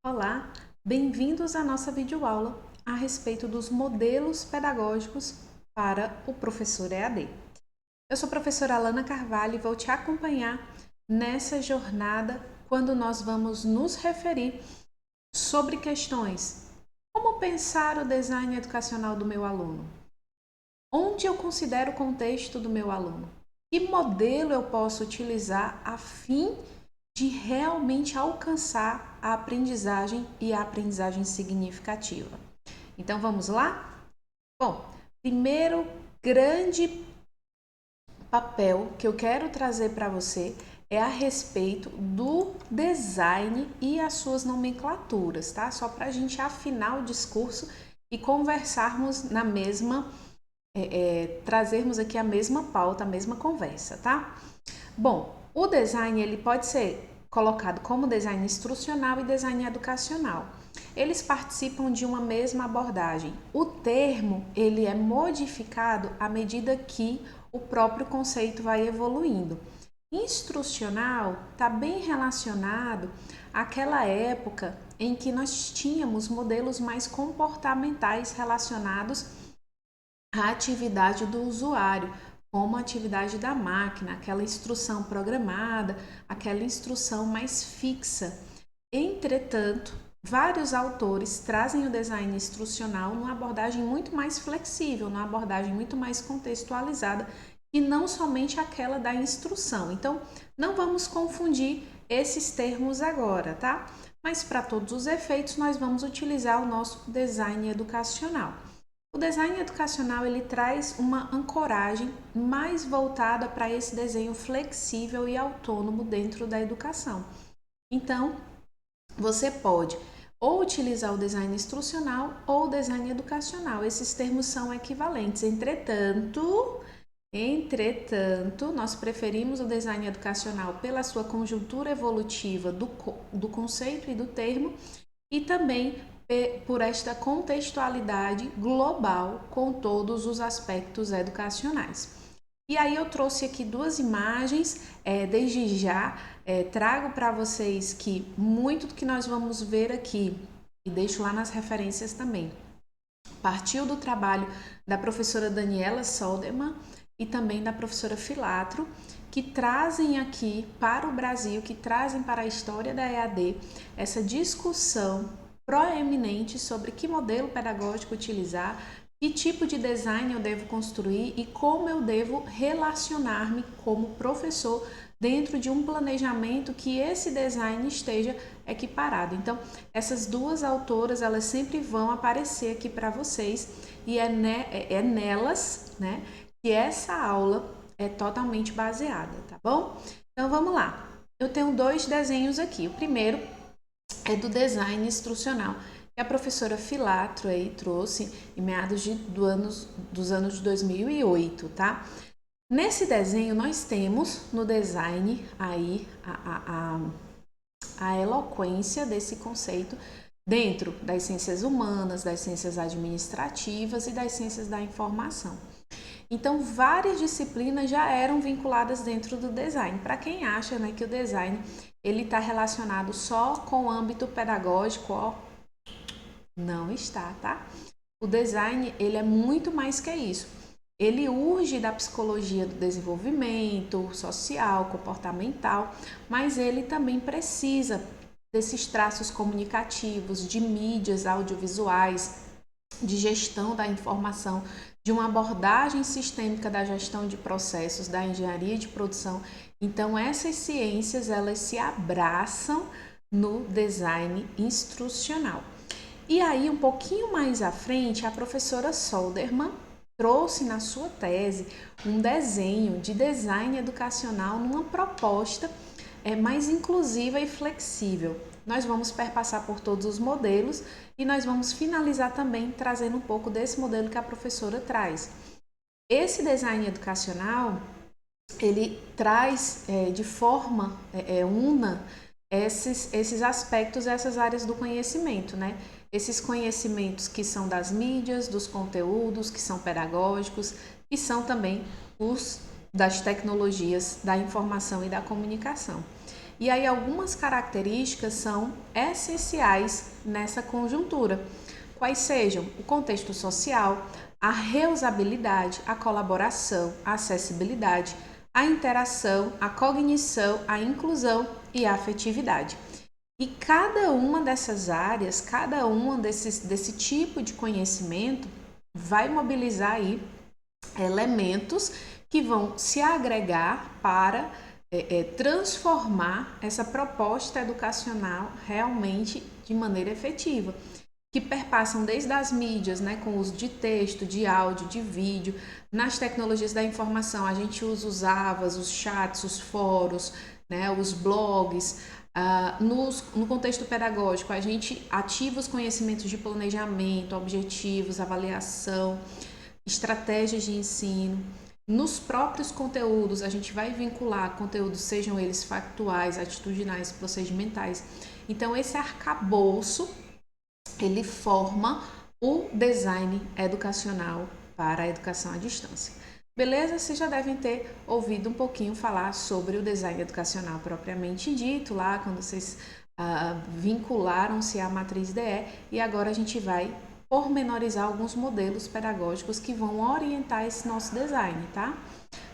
Olá, bem-vindos à nossa videoaula a respeito dos modelos pedagógicos para o professor EAD. Eu sou a professora Alana Carvalho e vou te acompanhar nessa jornada quando nós vamos nos referir sobre questões como pensar o design educacional do meu aluno, onde eu considero o contexto do meu aluno, que modelo eu posso utilizar a fim de realmente alcançar a aprendizagem e a aprendizagem significativa. Então vamos lá? Bom, primeiro grande papel que eu quero trazer para você é a respeito do design e as suas nomenclaturas, tá? Só para a gente afinar o discurso e conversarmos na mesma, trazermos aqui a mesma pauta, a mesma conversa, tá? Bom, o design ele pode ser colocado como design instrucional e design educacional. Eles participam de uma mesma abordagem. O termo ele é modificado à medida que o próprio conceito vai evoluindo. Instrucional está bem relacionado àquela época em que nós tínhamos modelos mais comportamentais relacionados à atividade do usuário, como a atividade da máquina, aquela instrução programada, aquela instrução mais fixa. Entretanto, vários autores trazem o design instrucional numa abordagem muito mais flexível, numa abordagem muito mais contextualizada e não somente aquela da instrução. Então, não vamos confundir esses termos agora, tá? Mas para todos os efeitos, nós vamos utilizar o nosso design educacional. O design educacional ele traz uma ancoragem mais voltada para esse desenho flexível e autônomo dentro da educação. Então, você pode ou utilizar o design instrucional ou o design educacional. Esses termos são equivalentes. Entretanto, nós preferimos o design educacional pela sua conjuntura evolutiva do conceito e do termo e também por esta contextualidade global com todos os aspectos educacionais. E aí eu trouxe aqui duas imagens, desde já trago para vocês que muito do que nós vamos ver aqui, e deixo lá nas referências também, partiu do trabalho da professora Daniela Solderman e também da professora Filatro, que trazem aqui para o Brasil, que trazem para a história da EAD essa discussão proeminente sobre que modelo pedagógico utilizar, que tipo de design eu devo construir e como eu devo relacionar-me como professor dentro de um planejamento que esse design esteja equiparado. Então, essas duas autoras, elas sempre vão aparecer aqui para vocês e é nelas, né, que essa aula é totalmente baseada, tá bom? Então, vamos lá. Eu tenho dois desenhos aqui. O primeiro é do design instrucional, que a professora Filatro aí trouxe em meados dos anos de 2008, tá? Nesse desenho nós temos no design aí a eloquência desse conceito dentro das ciências humanas, das ciências administrativas e das ciências da informação. Então, várias disciplinas já eram vinculadas dentro do design. Para quem acha, né, que o design ele está relacionado só com o âmbito pedagógico, ó, não está, tá? O design ele é muito mais que isso. Ele urge da psicologia do desenvolvimento social, comportamental, mas ele também precisa desses traços comunicativos, de mídias audiovisuais, de gestão da informação, de uma abordagem sistêmica da gestão de processos, da engenharia de produção. Então, essas ciências, elas se abraçam no design instrucional. E aí, um pouquinho mais à frente, a professora Solderman trouxe na sua tese um desenho de design educacional numa proposta mais inclusiva e flexível. Nós vamos perpassar por todos os modelos e nós vamos finalizar também trazendo um pouco desse modelo que a professora traz. Esse design educacional, ele traz de forma una esses aspectos, essas áreas do conhecimento, né? Esses conhecimentos que são das mídias, dos conteúdos, que são pedagógicos, e são também os das tecnologias da informação e da comunicação. E aí algumas características são essenciais nessa conjuntura. Quais sejam o contexto social, a reusabilidade, a colaboração, a acessibilidade, a interação, a cognição, a inclusão e a afetividade. E cada uma dessas áreas, cada uma desse tipo de conhecimento vai mobilizar aí elementos que vão se agregar para transformar essa proposta educacional realmente de maneira efetiva, que perpassam desde as mídias, né, com o uso de texto, de áudio, de vídeo. Nas tecnologias da informação, a gente usa os AVAs, os chats, os fóruns, né, os blogs. No contexto pedagógico, a gente ativa os conhecimentos de planejamento, objetivos, avaliação, estratégias de ensino. Nos próprios conteúdos, a gente vai vincular conteúdos, sejam eles factuais, atitudinais, procedimentais. Então, esse arcabouço, ele forma o design educacional para a educação à distância. Beleza? Vocês já devem ter ouvido um pouquinho falar sobre o design educacional propriamente dito, lá quando vocês vincularam-se à matriz DE, e agora a gente vai pormenorizar alguns modelos pedagógicos que vão orientar esse nosso design, tá?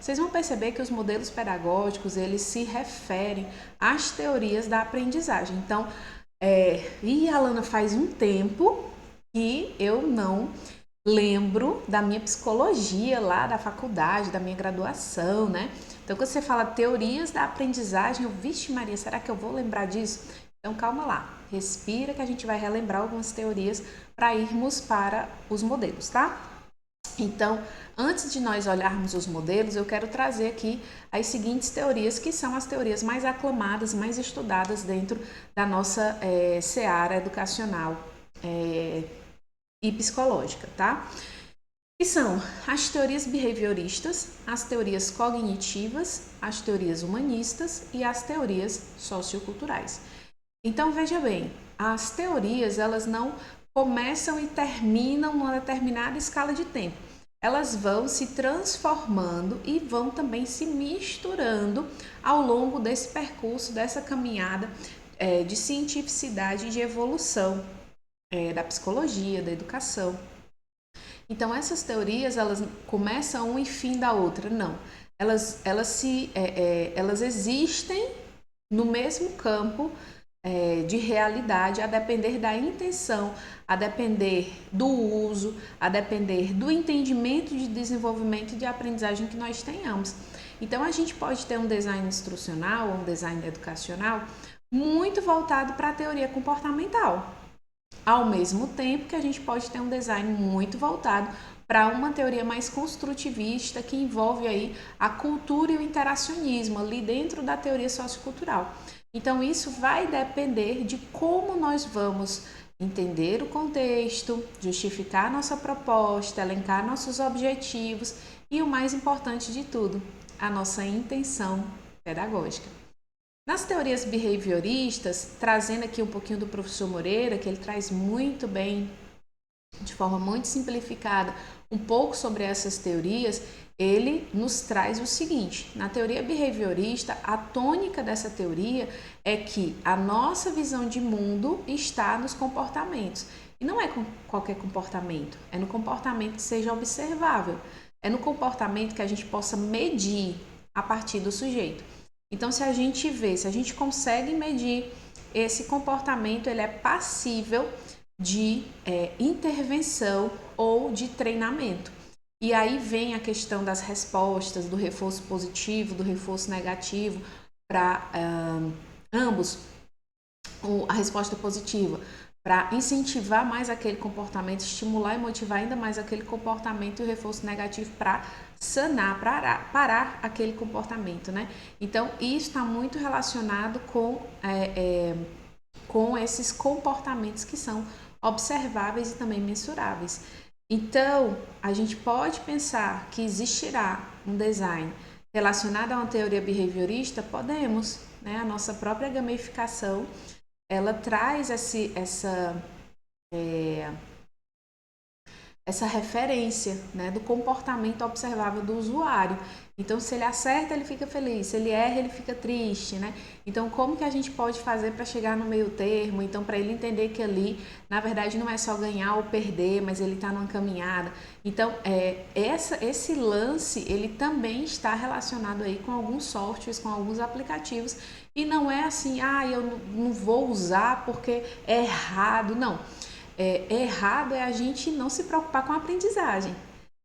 Vocês vão perceber que os modelos pedagógicos, eles se referem às teorias da aprendizagem. Então, Alana, faz um tempo que eu não lembro da minha psicologia lá da faculdade, da minha graduação, né? Então, quando você fala teorias da aprendizagem, vixe Maria, será que eu vou lembrar disso? Então, calma lá, respira que a gente vai relembrar algumas teorias para irmos para os modelos, tá? Então, antes de nós olharmos os modelos, eu quero trazer aqui as seguintes teorias, que são as teorias mais aclamadas, mais estudadas dentro da nossa seara educacional e psicológica, tá? Que são as teorias behavioristas, as teorias cognitivas, as teorias humanistas e as teorias socioculturais. Então, veja bem, as teorias, elas não começam e terminam numa determinada escala de tempo. Elas vão se transformando e vão também se misturando ao longo desse percurso, dessa caminhada de cientificidade e de evolução da psicologia, da educação. Então, essas teorias, elas começam uma e fim da outra. Não, elas existem no mesmo campo de realidade, a depender da intenção, a depender do uso, a depender do entendimento de desenvolvimento e de aprendizagem que nós tenhamos. Então, a gente pode ter um design instrucional ou um design educacional muito voltado para a teoria comportamental, ao mesmo tempo que a gente pode ter um design muito voltado para uma teoria mais construtivista, que envolve aí a cultura e o interacionismo ali dentro da teoria sociocultural. Então, isso vai depender de como nós vamos entender o contexto, justificar nossa proposta, elencar nossos objetivos e, o mais importante de tudo, a nossa intenção pedagógica. Nas teorias behavioristas, trazendo aqui um pouquinho do professor Moreira, que ele traz muito bem, de forma muito simplificada, um pouco sobre essas teorias, ele nos traz o seguinte: na teoria behaviorista, a tônica dessa teoria é que a nossa visão de mundo está nos comportamentos. E não é com qualquer comportamento, é no comportamento que seja observável, é no comportamento que a gente possa medir a partir do sujeito. Então, se a gente consegue medir esse comportamento, ele é passível de intervenção ou de treinamento. E aí vem a questão das respostas, do reforço positivo, do reforço negativo, para ambos. A resposta positiva, para incentivar mais aquele comportamento, estimular e motivar ainda mais aquele comportamento, e o reforço negativo para sanar, para parar aquele comportamento, né? Então, isso está muito relacionado com esses comportamentos que são observáveis e também mensuráveis. Então, a gente pode pensar que existirá um design relacionado a uma teoria behaviorista? Podemos, né? A nossa própria gamificação, ela traz essa referência, né, do comportamento observável do usuário. Então, se ele acerta, ele fica feliz, se ele erra, ele fica triste, né? Então, como que a gente pode fazer para chegar no meio termo? Então, para ele entender que ali, na verdade, não é só ganhar ou perder, mas ele está numa caminhada. Então, esse lance, ele também está relacionado aí com alguns softwares, com alguns aplicativos, e não é assim, eu não vou usar porque é errado, não. Errado é a gente não se preocupar com a aprendizagem.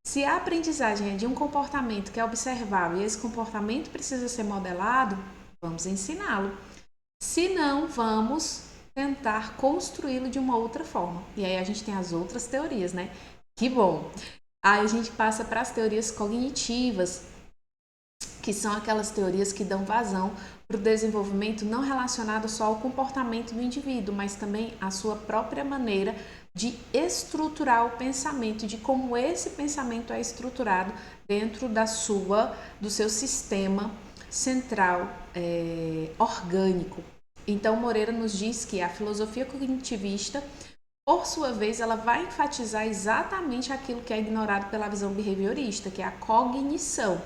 Se a aprendizagem é de um comportamento que é observável e esse comportamento precisa ser modelado, vamos ensiná-lo. Se não, vamos tentar construí-lo de uma outra forma. E aí a gente tem as outras teorias, né? Que bom! Aí a gente passa para as teorias cognitivas, que são aquelas teorias que dão vazão para o desenvolvimento não relacionado só ao comportamento do indivíduo, mas também à sua própria maneira de estruturar o pensamento, de como esse pensamento é estruturado dentro do seu sistema central orgânico. Então, Moreira nos diz que a filosofia cognitivista, por sua vez, ela vai enfatizar exatamente aquilo que é ignorado pela visão behaviorista, que é a cognição,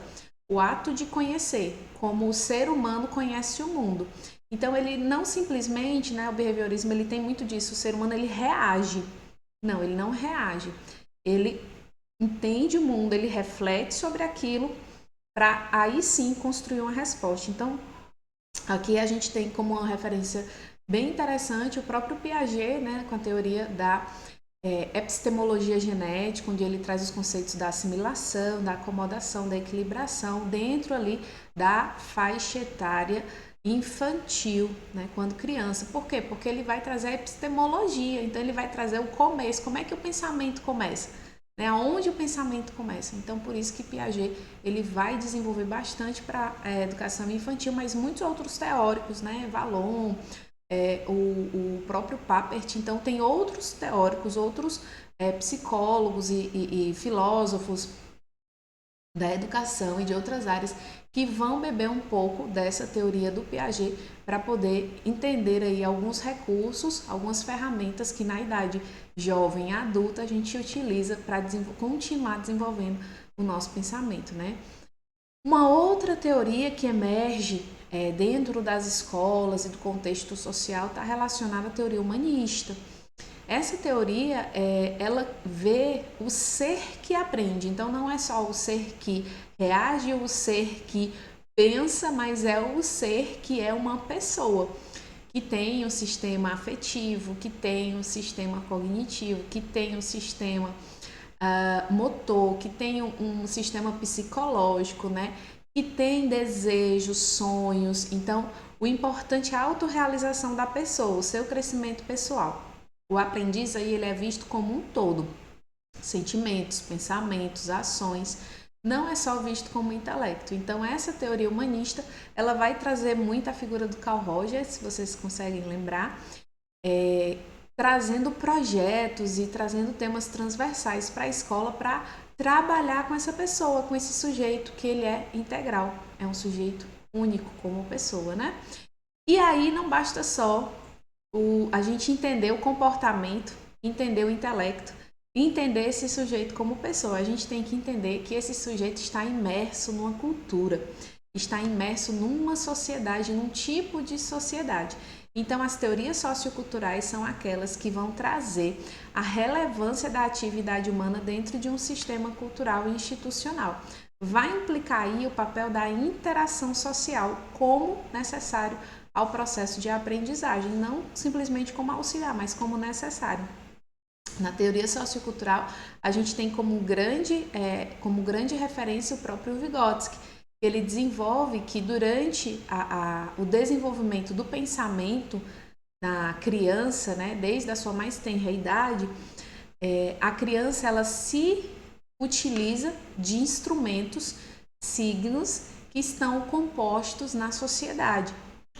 o ato de conhecer, como o ser humano conhece o mundo. Então, ele não simplesmente, o behaviorismo, ele tem muito disso, o ser humano, ele reage. Não, ele não reage. Ele entende o mundo, ele reflete sobre aquilo para aí sim construir uma resposta. Então, aqui a gente tem como uma referência bem interessante o próprio Piaget, com a teoria da epistemologia genética, onde ele traz os conceitos da assimilação, da acomodação, da equilibração dentro ali da faixa etária infantil, quando criança. Por quê? Porque ele vai trazer a epistemologia, então ele vai trazer o começo, como é que o pensamento começa, aonde o pensamento começa. Então, por isso que Piaget ele vai desenvolver bastante para a educação infantil, mas muitos outros teóricos, Vallon, o próprio Papert, então tem outros teóricos, outros psicólogos e filósofos da educação e de outras áreas que vão beber um pouco dessa teoria do Piaget para poder entender aí alguns recursos, algumas ferramentas que na idade jovem e adulta a gente utiliza para continuar desenvolvendo o nosso pensamento, Uma outra teoria que emerge dentro das escolas e do contexto social está relacionada à teoria humanista. Essa teoria, ela vê o ser que aprende, então não é só o ser que reage, o ser que pensa, mas é o ser que é uma pessoa, que tem um sistema afetivo, que tem um sistema cognitivo, que tem um sistema motor, que tem um sistema psicológico, que tem desejos, sonhos. Então, o importante é a autorrealização da pessoa, o seu crescimento pessoal. O aprendiz aí ele é visto como um todo, sentimentos, pensamentos, ações, não é só visto como intelecto. Então essa teoria humanista, ela vai trazer muito a figura do Carl Rogers, se vocês conseguem lembrar, trazendo projetos e trazendo temas transversais para a escola para trabalhar com essa pessoa, com esse sujeito que ele é integral, é um sujeito único como pessoa, E aí não basta só a gente entender o comportamento, entender o intelecto, entender esse sujeito como pessoa. A gente tem que entender que esse sujeito está imerso numa cultura, está imerso numa sociedade, num tipo de sociedade. Então, as teorias socioculturais são aquelas que vão trazer a relevância da atividade humana dentro de um sistema cultural e institucional. Vai implicar aí o papel da interação social como necessário ao processo de aprendizagem, não simplesmente como auxiliar, mas como necessário. Na teoria sociocultural, a gente tem como grande referência o próprio Vygotsky. Ele desenvolve que durante o desenvolvimento do pensamento na criança, desde a sua mais tenra idade, a criança ela se utiliza de instrumentos, signos que estão compostos na sociedade.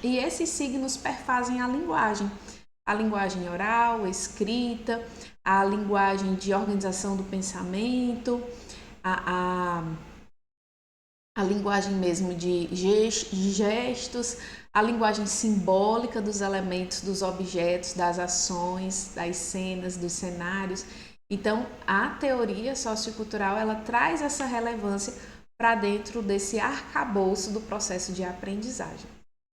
E esses signos perfazem a linguagem oral, escrita, a linguagem de organização do pensamento, a linguagem mesmo de gestos, a linguagem simbólica dos elementos, dos objetos, das ações, das cenas, dos cenários. Então, a teoria sociocultural, ela traz essa relevância para dentro desse arcabouço do processo de aprendizagem.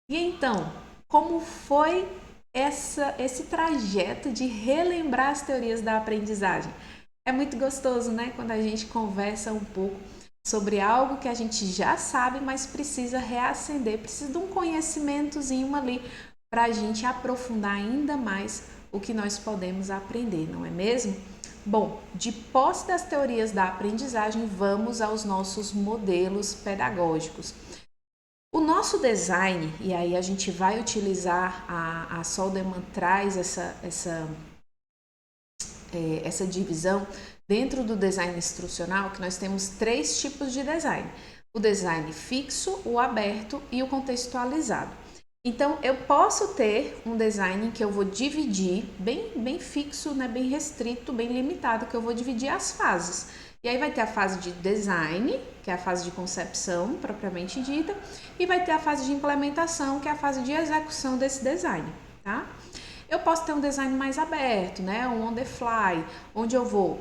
E então, como foi esse trajeto de relembrar as teorias da aprendizagem? É muito gostoso, né? Quando a gente conversa um pouco sobre algo que a gente já sabe, mas precisa reacender, precisa de um conhecimentozinho ali para a gente aprofundar ainda mais o que nós podemos aprender, não é mesmo? Bom, de posse das teorias da aprendizagem, vamos aos nossos modelos pedagógicos. O nosso design, e aí a gente vai utilizar, a Solderman traz essa divisão dentro do design instrucional, que nós temos 3 tipos de design: o design fixo, o aberto e o contextualizado. Então, eu posso ter um design que eu vou dividir bem fixo, né, bem restrito, bem limitado, que eu vou dividir as fases. E aí vai ter a fase de design, que é a fase de concepção propriamente dita, e vai ter a fase de implementação, que é a fase de execução desse design, tá? Eu posso ter um design mais aberto, né, um on the fly, onde eu vou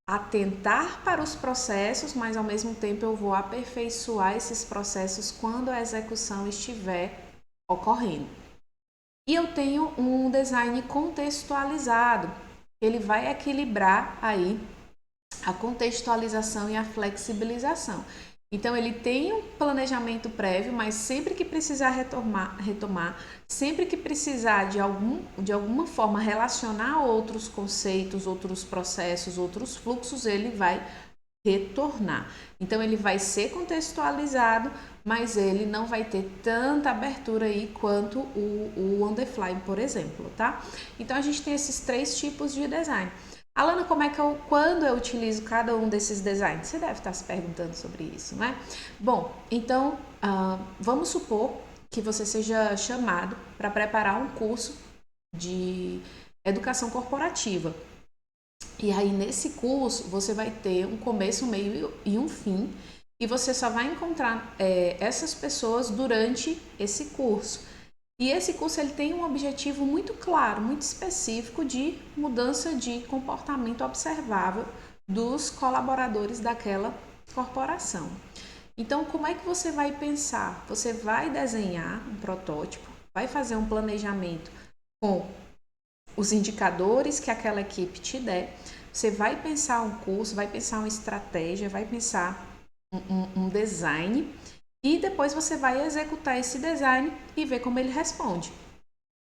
atentar para os processos, mas ao mesmo tempo eu vou aperfeiçoar esses processos quando a execução estiver ocorrendo. E eu tenho um design contextualizado, ele vai equilibrar aí a contextualização e a flexibilização. Então ele tem um planejamento prévio, mas sempre que precisar retomar, sempre que precisar de alguma forma relacionar outros conceitos, outros processos, outros fluxos, ele vai retornar. Então ele vai ser contextualizado, mas ele não vai ter tanta abertura aí quanto o on the fly, por exemplo, tá? Então a gente tem esses 3 tipos de design. Alana, como é que quando eu utilizo cada um desses designs? Você deve estar se perguntando sobre isso, né? Bom, então vamos supor que você seja chamado para preparar um curso de educação corporativa. E aí, nesse curso, você vai ter um começo, um meio e um fim, e você só vai encontrar essas pessoas durante esse curso. E esse curso ele tem um objetivo muito claro, muito específico de mudança de comportamento observável dos colaboradores daquela corporação. Então, como é que você vai pensar? Você vai desenhar um protótipo, vai fazer um planejamento com os indicadores que aquela equipe te der, você vai pensar um curso, vai pensar uma estratégia, vai pensar um design e depois você vai executar esse design e ver como ele responde,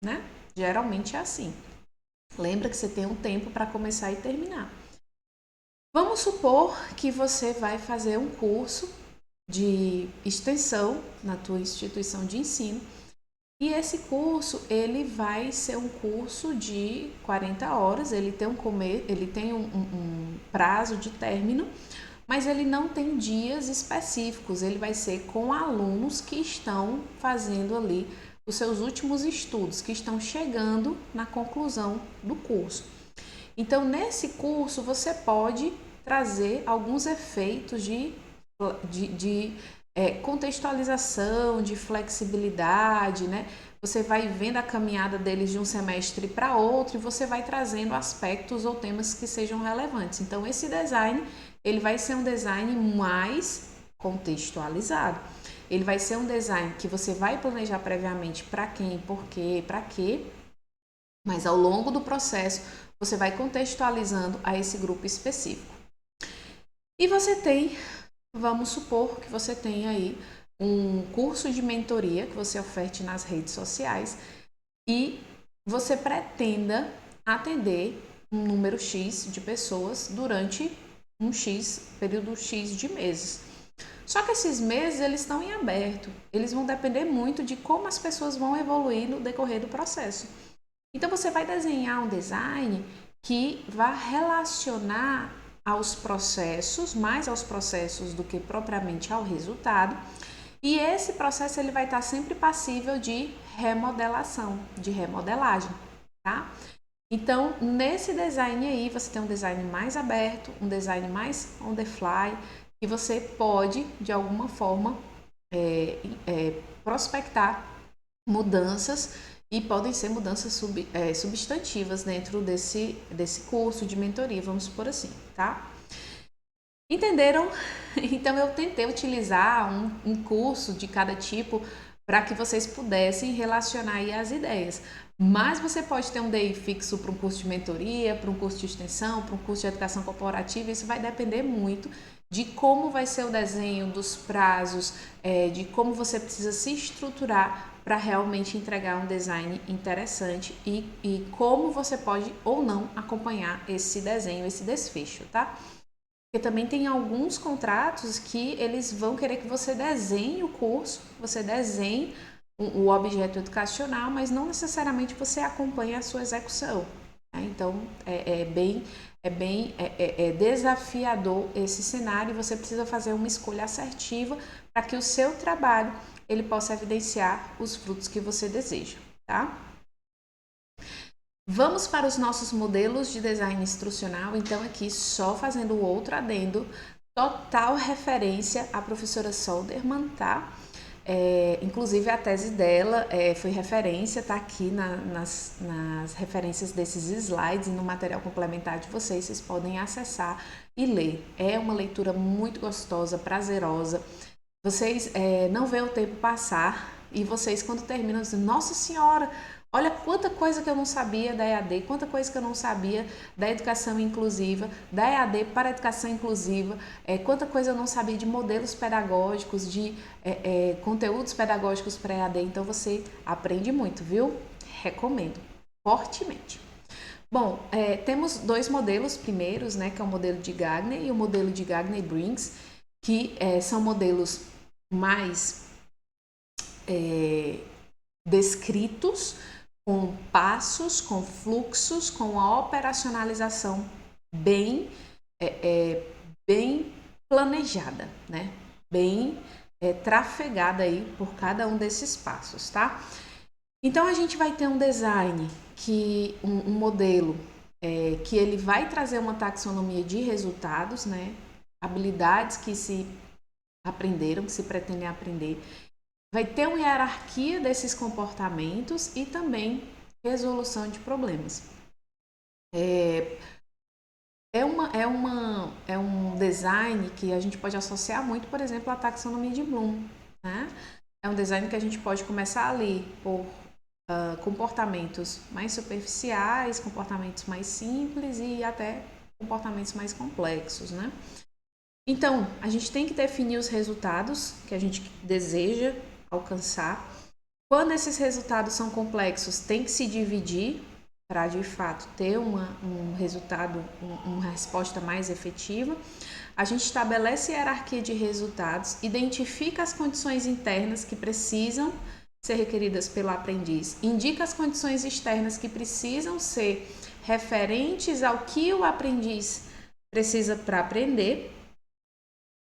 né? Geralmente é assim. Lembra que você tem um tempo para começar e terminar. Vamos supor que você vai fazer um curso de extensão na tua instituição de ensino e esse curso ele vai ser um curso de 40 horas, ele tem um prazo de término, mas ele não tem dias específicos, ele vai ser com alunos que estão fazendo ali os seus últimos estudos, que estão chegando na conclusão do curso. Então, nesse curso, você pode trazer alguns efeitos de contextualização, de flexibilidade, né? Você vai vendo a caminhada deles de um semestre para outro e você vai trazendo aspectos ou temas que sejam relevantes. Então, esse design, ele vai ser um design mais contextualizado. Ele vai ser um design que você vai planejar previamente para quem, por quê, para quê, mas ao longo do processo você vai contextualizando a esse grupo específico. E você tem, vamos supor que você tem aí um curso de mentoria que você oferte nas redes sociais e você pretenda atender um número X de pessoas durante um período X de meses. Só que esses meses eles estão em aberto, eles vão depender muito de como as pessoas vão evoluir no decorrer do processo. Então você vai desenhar um design que vá relacionar aos processos, mais aos processos do que propriamente ao resultado. E esse processo ele vai estar sempre passível de remodelação, de remodelagem, tá? Então, nesse design aí, você tem um design mais aberto, um design mais on the fly, e você pode, de alguma forma, prospectar mudanças e podem ser mudanças substantivas dentro desse curso de mentoria, vamos por assim, tá? Entenderam? Então eu tentei utilizar um curso de cada tipo para que vocês pudessem relacionar aí as ideias. Mas você pode ter um DI fixo para um curso de mentoria, para um curso de extensão, para um curso de educação corporativa, isso vai depender muito de como vai ser o desenho, dos prazos, de como você precisa se estruturar para realmente entregar um design interessante e como você pode ou não acompanhar esse desenho, esse desfecho, tá? Porque também tem alguns contratos que eles vão querer que você desenhe o curso, você desenhe o objeto educacional, mas não necessariamente você acompanhe a sua execução. Né? Então, é bem desafiador esse cenário e você precisa fazer uma escolha assertiva para que o seu trabalho ele possa evidenciar os frutos que você deseja, tá? Vamos para os nossos modelos de design instrucional, então aqui só fazendo outro adendo, total referência à professora Solderman, tá? Inclusive a tese dela foi referência, tá aqui nas referências desses slides e no material complementar de vocês podem acessar e ler. É uma leitura muito gostosa, prazerosa. Vocês não vê o tempo passar e vocês quando terminam dizem, nossa senhora, olha quanta coisa que eu não sabia da EAD, quanta coisa que eu não sabia da educação inclusiva, da EAD para a educação inclusiva, quanta coisa eu não sabia de modelos pedagógicos, de conteúdos pedagógicos para EAD. Então você aprende muito, viu? Recomendo fortemente. Bom, temos dois modelos primeiros, né, que é o modelo de Gagner e o modelo de Gagner-Briggs, que são modelos mais descritos, com passos, com fluxos, com a operacionalização bem planejada, né? Bem trafegada aí por cada um desses passos, tá? Então a gente vai ter um design um modelo que ele vai trazer uma taxonomia de resultados, né? Habilidades que se aprenderam, que se pretendem aprender. Vai ter uma hierarquia desses comportamentos e também resolução de problemas. É um design que a gente pode associar muito, por exemplo, à taxonomia de Bloom, né? É um design que a gente pode começar ali por comportamentos mais superficiais, comportamentos mais simples e até comportamentos mais complexos, né? Então, a gente tem que definir os resultados que a gente deseja alcançar. Quando esses resultados são complexos, tem que se dividir para, de fato, ter um resultado, uma resposta mais efetiva. A gente estabelece a hierarquia de resultados, identifica as condições internas que precisam ser requeridas pelo aprendiz, indica as condições externas que precisam ser referentes ao que o aprendiz precisa para aprender,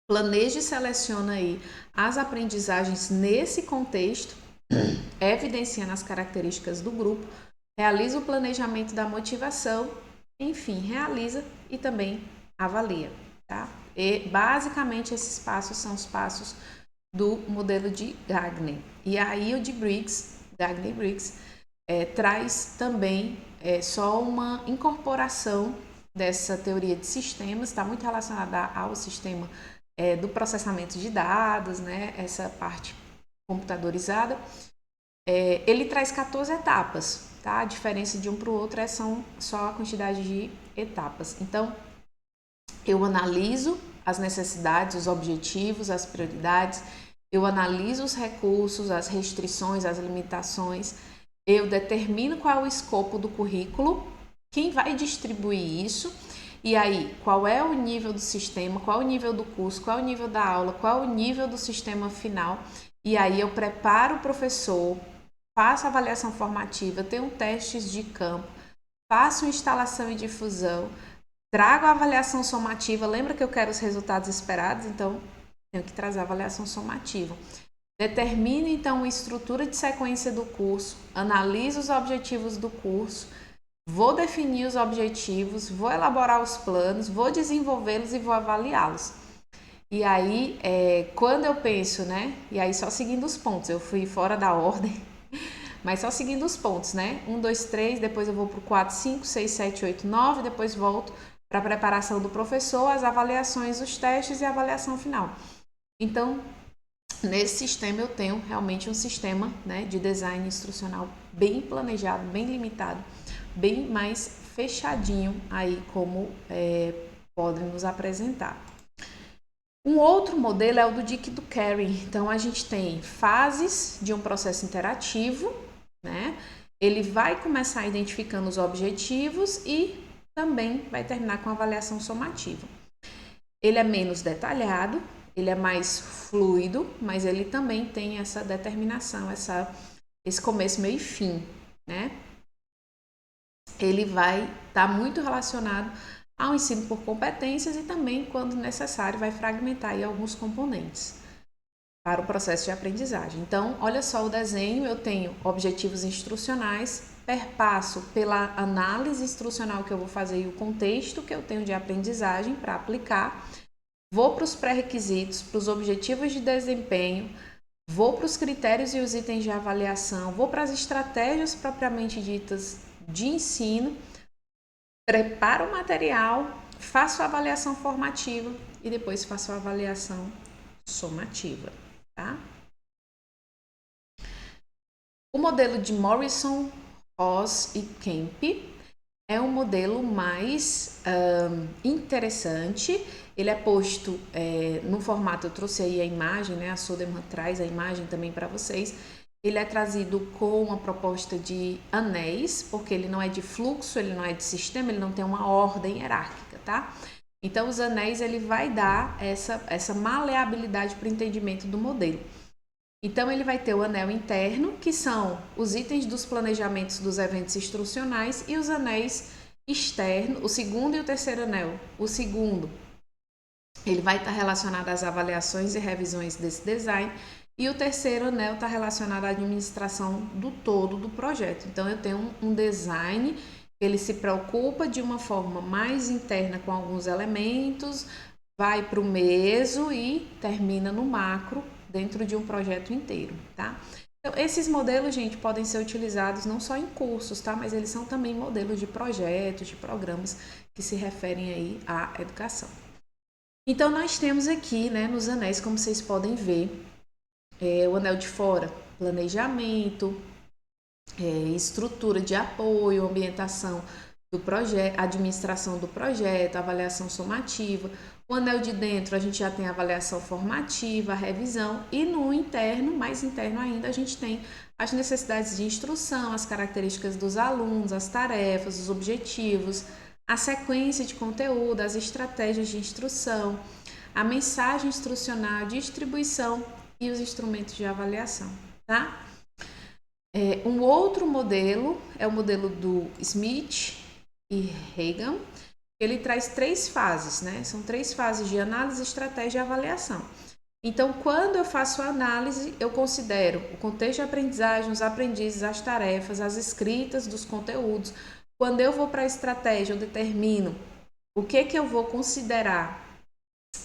planeja e seleciona aí as aprendizagens nesse contexto, evidenciando as características do grupo, realiza o planejamento da motivação, enfim, realiza e também avalia, tá? E basicamente esses passos são os passos do modelo de Gagner. E aí o de Briggs, Gagner-Briggs, traz também só uma incorporação dessa teoria de sistemas, está muito relacionada ao sistema do processamento de dados, né? Essa parte computadorizada. Ele traz 14 etapas, tá? A diferença de um para o outro são só a quantidade de etapas. Então, eu analiso as necessidades, os objetivos, as prioridades, eu analiso os recursos, as restrições, as limitações, eu determino qual é o escopo do currículo, quem vai distribuir isso, e aí qual é o nível do sistema, qual é o nível do curso, qual é o nível da aula, qual é o nível do sistema final, e aí eu preparo o professor, faço avaliação formativa, tenho testes de campo, faço instalação e difusão, trago a avaliação somativa, lembra que eu quero os resultados esperados, então tenho que trazer a avaliação somativa. Determino então a estrutura de sequência do curso, analiso os objetivos do curso, vou definir os objetivos, vou elaborar os planos, vou desenvolvê-los e vou avaliá-los. E aí, quando eu penso, né? E aí só seguindo os pontos, eu fui fora da ordem, Mas só seguindo os pontos, né? 1, 2, 3, depois eu vou para o 4, 5, 6, 7, 8, 9, depois volto para a preparação do professor, as avaliações, os testes e a avaliação final. Então, nesse sistema eu tenho realmente um sistema, né, de design instrucional bem planejado, bem limitado, bem mais fechadinho aí como podem nos apresentar. Um outro modelo é o do Dick e do Carey. Então a gente tem fases de um processo interativo, né? Ele vai começar identificando os objetivos e também vai terminar com a avaliação somativa. Ele é menos detalhado, ele é mais fluido, mas ele também tem essa determinação, esse começo, meio e fim, né? Ele vai estar muito relacionado ao ensino por competências e também, quando necessário, vai fragmentar aí alguns componentes para o processo de aprendizagem. Então, olha só o desenho, eu tenho objetivos instrucionais, perpasso pela análise instrucional que eu vou fazer e o contexto que eu tenho de aprendizagem para aplicar, vou para os pré-requisitos, para os objetivos de desempenho, vou para os critérios e os itens de avaliação, vou para as estratégias propriamente ditas de ensino, preparo o material, faço a avaliação formativa e depois faço a avaliação somativa, tá? O modelo de Morrison, Ross e Kemp é um modelo mais interessante. Ele é posto no formato, eu trouxe aí a imagem, né? A Soderman traz a imagem também para vocês. Ele é trazido com uma proposta de anéis, porque ele não é de fluxo, ele não é de sistema, ele não tem uma ordem hierárquica, tá? Então, os anéis, ele vai dar essa maleabilidade para o entendimento do modelo. Então, ele vai ter o anel interno, que são os itens dos planejamentos dos eventos instrucionais, e os anéis externos, o segundo e o terceiro anel. O segundo, ele vai estar relacionado às avaliações e revisões desse design, e o terceiro anel está relacionado à administração do todo do projeto. Então, eu tenho um design, ele se preocupa de uma forma mais interna com alguns elementos, vai para o meso e termina no macro, dentro de um projeto inteiro, tá? Então, esses modelos, gente, podem ser utilizados não só em cursos, tá? Mas eles são também modelos de projetos, de programas que se referem aí à educação. Então, nós temos aqui, né, nos anéis, como vocês podem ver, o anel de fora, planejamento, estrutura de apoio, ambientação do projeto, administração do projeto, avaliação somativa. O anel de dentro, a gente já tem a avaliação formativa, a revisão, e no interno, mais interno ainda, a gente tem as necessidades de instrução, as características dos alunos, as tarefas, os objetivos, a sequência de conteúdo, as estratégias de instrução, a mensagem instrucional, distribuição e os instrumentos de avaliação, tá? Um outro modelo é o modelo do Smith e Hagan. Ele traz 3 fases, né? São 3 fases de análise, estratégia e avaliação. Então, quando eu faço a análise, eu considero o contexto de aprendizagem, os aprendizes, as tarefas, as escritas dos conteúdos. Quando eu vou para a estratégia, eu determino o que eu vou considerar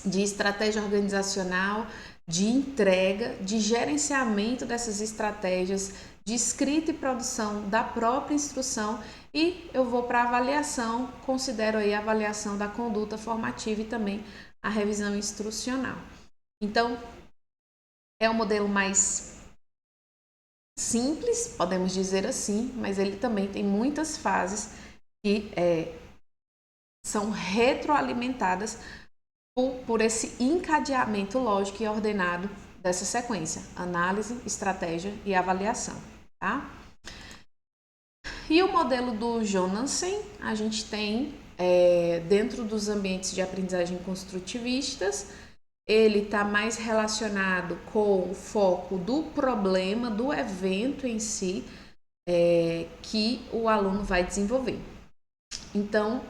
de estratégia organizacional, de entrega, de gerenciamento dessas estratégias, de escrita e produção da própria instrução, e eu vou para a avaliação, considero aí a avaliação da conduta formativa e também a revisão instrucional. Então, é um modelo mais simples, podemos dizer assim, mas ele também tem muitas fases que são retroalimentadas por esse encadeamento lógico e ordenado dessa sequência: análise, estratégia e avaliação, tá? E o modelo do Jonassen, a gente tem dentro dos ambientes de aprendizagem construtivistas, ele está mais relacionado com o foco do problema, do evento em si, que o aluno vai desenvolver. Então,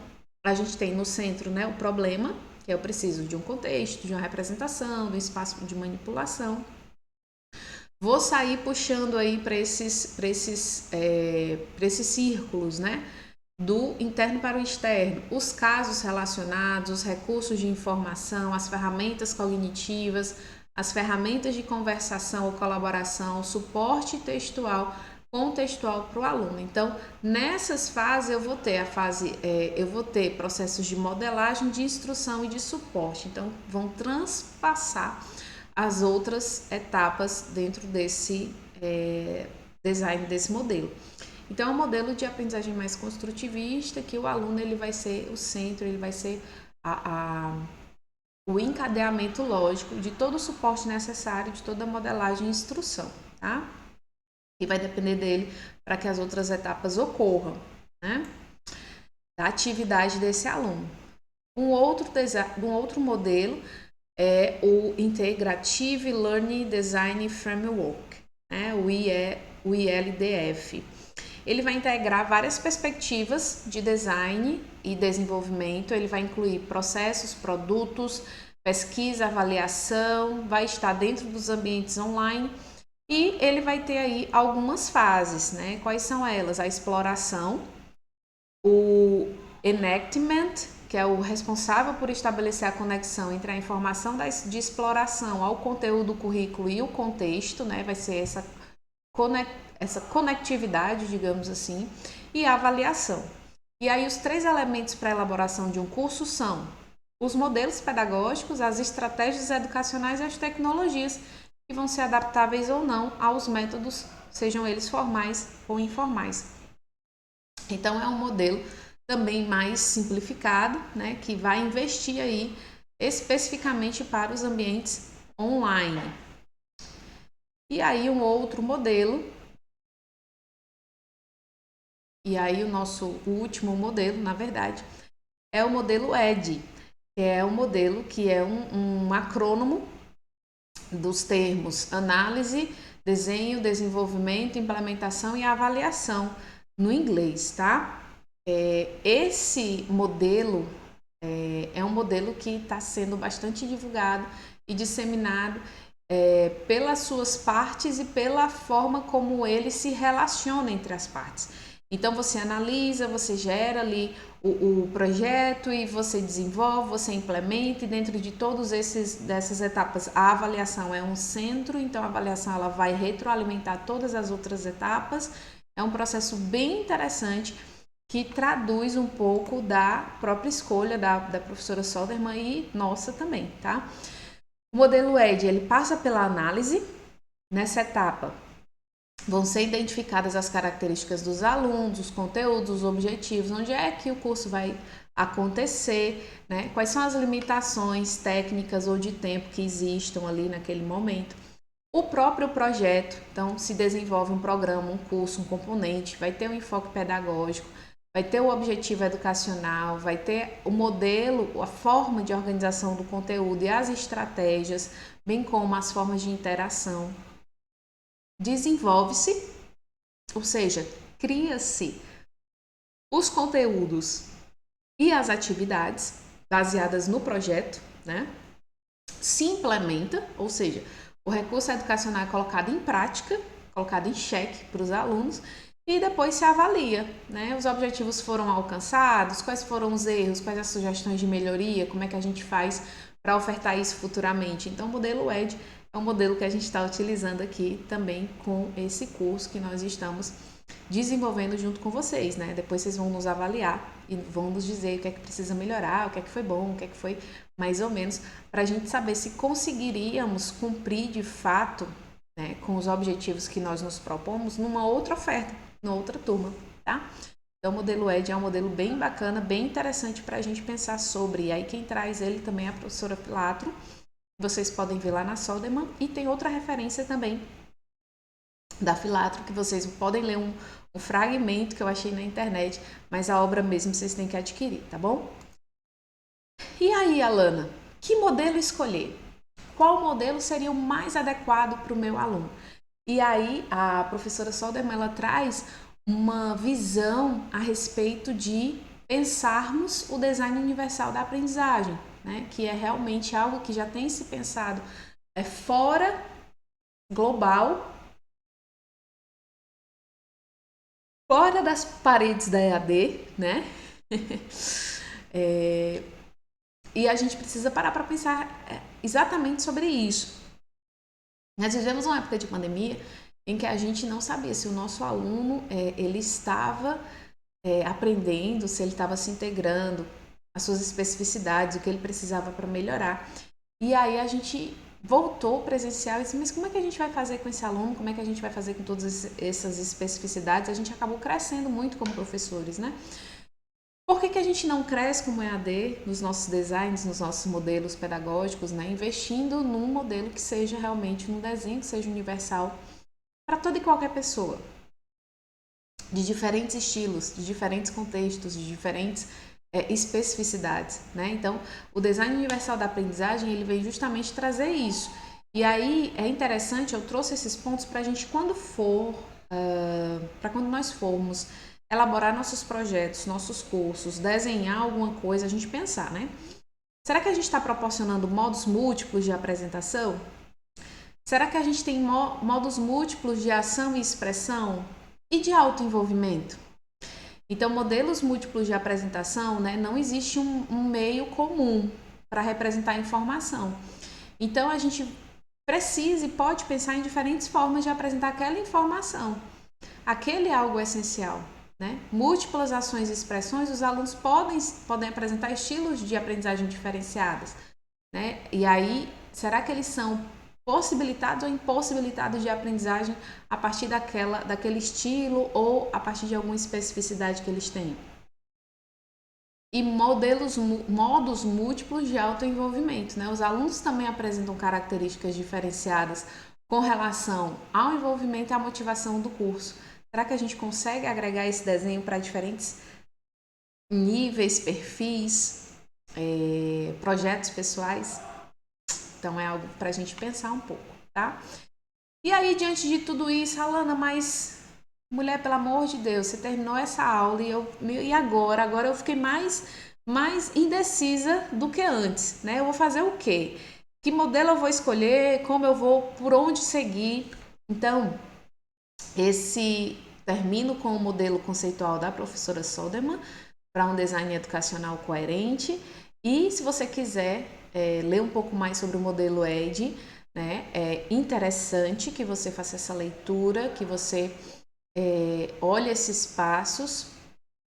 a gente tem no centro, né, o problema, que eu preciso de um contexto, de uma representação, de um espaço de manipulação. Vou sair puxando aí para esses círculos, né? Do interno para o externo, os casos relacionados, os recursos de informação, as ferramentas cognitivas, as ferramentas de conversação ou colaboração, o suporte textual contextual para o aluno. Então, nessas fases eu vou ter eu vou ter processos de modelagem, de instrução e de suporte. Então, vão transpassar as outras etapas dentro desse design desse modelo. Então, é um modelo de aprendizagem mais construtivista, que o aluno ele vai ser o centro, ele vai ser o encadeamento lógico de todo o suporte necessário, de toda a modelagem e instrução, tá? E vai depender dele para que as outras etapas ocorram, né? Da atividade desse aluno. Um outro modelo é o Integrative Learning Design Framework, né? O ILDF. Ele vai integrar várias perspectivas de design e desenvolvimento, ele vai incluir processos, produtos, pesquisa, avaliação, vai estar dentro dos ambientes online e ele vai ter aí algumas fases, né? Quais são elas? A exploração, o enactment, que é o responsável por estabelecer a conexão entre a informação de exploração ao conteúdo do currículo e o contexto, né? Vai ser essa conectividade, digamos assim, e a avaliação. E aí os 3 elementos para a elaboração de um curso são os modelos pedagógicos, as estratégias educacionais e as tecnologias que vão ser adaptáveis ou não aos métodos, sejam eles formais ou informais. Então é um modelo também mais simplificado, né, que vai investir aí especificamente para os ambientes online. E aí um outro modelo, e aí o último modelo, na verdade, é o modelo ED, que é um modelo que é um acrônimo dos termos análise, desenho, desenvolvimento, implementação e avaliação no inglês, tá? Esse modelo é um modelo que está sendo bastante divulgado e disseminado pelas suas partes e pela forma como ele se relaciona entre as partes. Então você analisa, você gera ali o projeto e você desenvolve, você implementa, e dentro de todas dessas etapas a avaliação é um centro, então a avaliação ela vai retroalimentar todas as outras etapas. É um processo bem interessante que traduz um pouco da própria escolha da professora Soderman e nossa também, tá? O modelo ED, ele passa pela análise. Nessa etapa, vão ser identificadas as características dos alunos, os conteúdos, os objetivos, onde é que o curso vai acontecer, né? Quais são as limitações técnicas ou de tempo que existam ali naquele momento. O próprio projeto, então se desenvolve um programa, um curso, um componente, vai ter um enfoque pedagógico, vai ter o objetivo educacional, vai ter o modelo, a forma de organização do conteúdo e as estratégias, bem como as formas de interação. Desenvolve-se, ou seja, cria-se os conteúdos e as atividades baseadas no projeto, né? Se implementa, ou seja, o recurso educacional é colocado em prática, colocado em xeque para os alunos e depois se avalia, né? Os objetivos foram alcançados, quais foram os erros, quais as sugestões de melhoria, como é que a gente faz para ofertar isso futuramente. Então, o modelo ED é um modelo que a gente está utilizando aqui também com esse curso que nós estamos desenvolvendo junto com vocês, né? Depois vocês vão nos avaliar e vão nos dizer o que é que precisa melhorar, o que é que foi bom, o que é que foi mais ou menos, para a gente saber se conseguiríamos cumprir de fato, né, com os objetivos que nós nos propomos numa outra oferta, numa outra turma, tá? Então, o modelo ED é um modelo bem bacana, bem interessante para a gente pensar sobre. E aí, quem traz ele também é a professora Pilatro. Vocês podem ver lá na Soderman. E tem outra referência também da Filatro, que vocês podem ler um fragmento que eu achei na internet, mas a obra mesmo vocês têm que adquirir, tá bom? E aí, Alana, que modelo escolher? Qual modelo seria o mais adequado para o meu aluno? E aí, a professora Soderman, ela traz uma visão a respeito de pensarmos o design universal da aprendizagem, né? Que é realmente algo que já tem se pensado fora, global, fora das paredes da EAD, né? E a gente precisa parar para pensar exatamente sobre isso. Nós vivemos uma época de pandemia em que a gente não sabia se o nosso aluno ele estava aprendendo, se ele estava se integrando, as suas especificidades, o que ele precisava para melhorar. E aí a gente voltou presencial e disse, mas como é que a gente vai fazer com esse aluno? Como é que a gente vai fazer com todas essas especificidades? A gente acabou crescendo muito como professores, né? Por que a gente não cresce como EAD nos nossos designs, nos nossos modelos pedagógicos, né? Investindo num modelo que seja realmente um desenho, que seja universal para toda e qualquer pessoa, de diferentes estilos, de diferentes contextos, de diferentes especificidades, né? Então, o design universal da aprendizagem, ele vem justamente trazer isso. E aí, é interessante, eu trouxe esses pontos para a gente, quando nós formos elaborar nossos projetos, nossos cursos, desenhar alguma coisa, a gente pensar, né? Será que a gente está proporcionando modos múltiplos de apresentação? Será que a gente tem modos múltiplos de ação e expressão? E de autoenvolvimento? Então, modelos múltiplos de apresentação, né, não existe um meio comum para representar a informação. Então, a gente precisa e pode pensar em diferentes formas de apresentar aquela informação. Aquele é algo essencial, né? Múltiplas ações e expressões, os alunos podem apresentar estilos de aprendizagem diferenciadas, né? E aí, será que eles são possibilitados ou impossibilitados de aprendizagem a partir daquele estilo ou a partir de alguma especificidade que eles têm? E modos múltiplos de autoenvolvimento, né? Os alunos também apresentam características diferenciadas com relação ao envolvimento e à motivação do curso. Será que a gente consegue agregar esse desenho para diferentes níveis, perfis, projetos pessoais? Então, é algo para a gente pensar um pouco, tá? E aí, diante de tudo isso, Alana, mas mulher, pelo amor de Deus, você terminou essa aula e agora? Agora eu fiquei mais indecisa do que antes, né? Eu vou fazer o quê? Que modelo eu vou escolher? Como eu vou? Por onde seguir? Então, termino com o modelo conceitual da professora Soderman para um design educacional coerente. E se você quiser ler um pouco mais sobre o modelo ED, né, é interessante que você faça essa leitura, que você olhe esses passos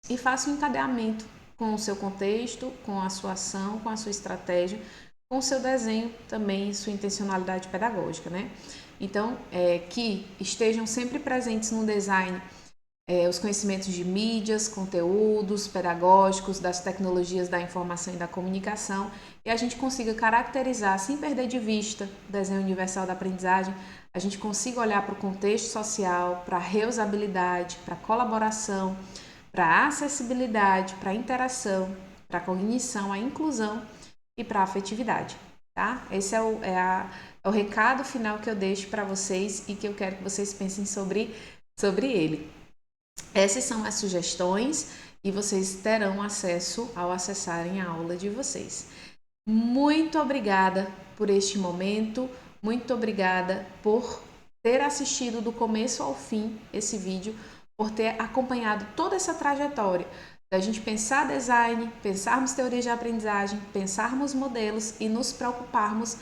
e faça um encadeamento com o seu contexto, com a sua ação, com a sua estratégia, com o seu desenho também, sua intencionalidade pedagógica, né? Então, que estejam sempre presentes no design os conhecimentos de mídias, conteúdos pedagógicos, das tecnologias da informação e da comunicação, e a gente consiga caracterizar, sem perder de vista o desenho universal da aprendizagem, a gente consiga olhar para o contexto social, para a reusabilidade, para a colaboração, para a acessibilidade, para a interação, para a cognição, a inclusão e para a afetividade, tá? Esse é o recado final que eu deixo para vocês e que eu quero que vocês pensem sobre ele. Essas são as sugestões e vocês terão acesso ao acessarem a aula de vocês. Muito obrigada por este momento, muito obrigada por ter assistido do começo ao fim esse vídeo, por ter acompanhado toda essa trajetória da gente pensar design, pensarmos teoria de aprendizagem, pensarmos modelos e nos preocuparmos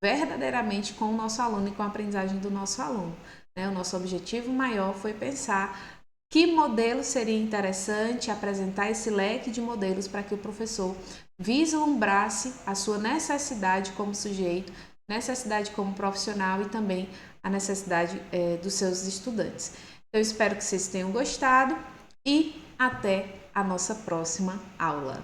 verdadeiramente com o nosso aluno e com a aprendizagem do nosso aluno. O nosso objetivo maior foi pensar que modelo seria interessante, apresentar esse leque de modelos para que o professor vislumbrasse a sua necessidade como sujeito, necessidade como profissional e também a necessidade dos seus estudantes. Eu espero que vocês tenham gostado e até a nossa próxima aula.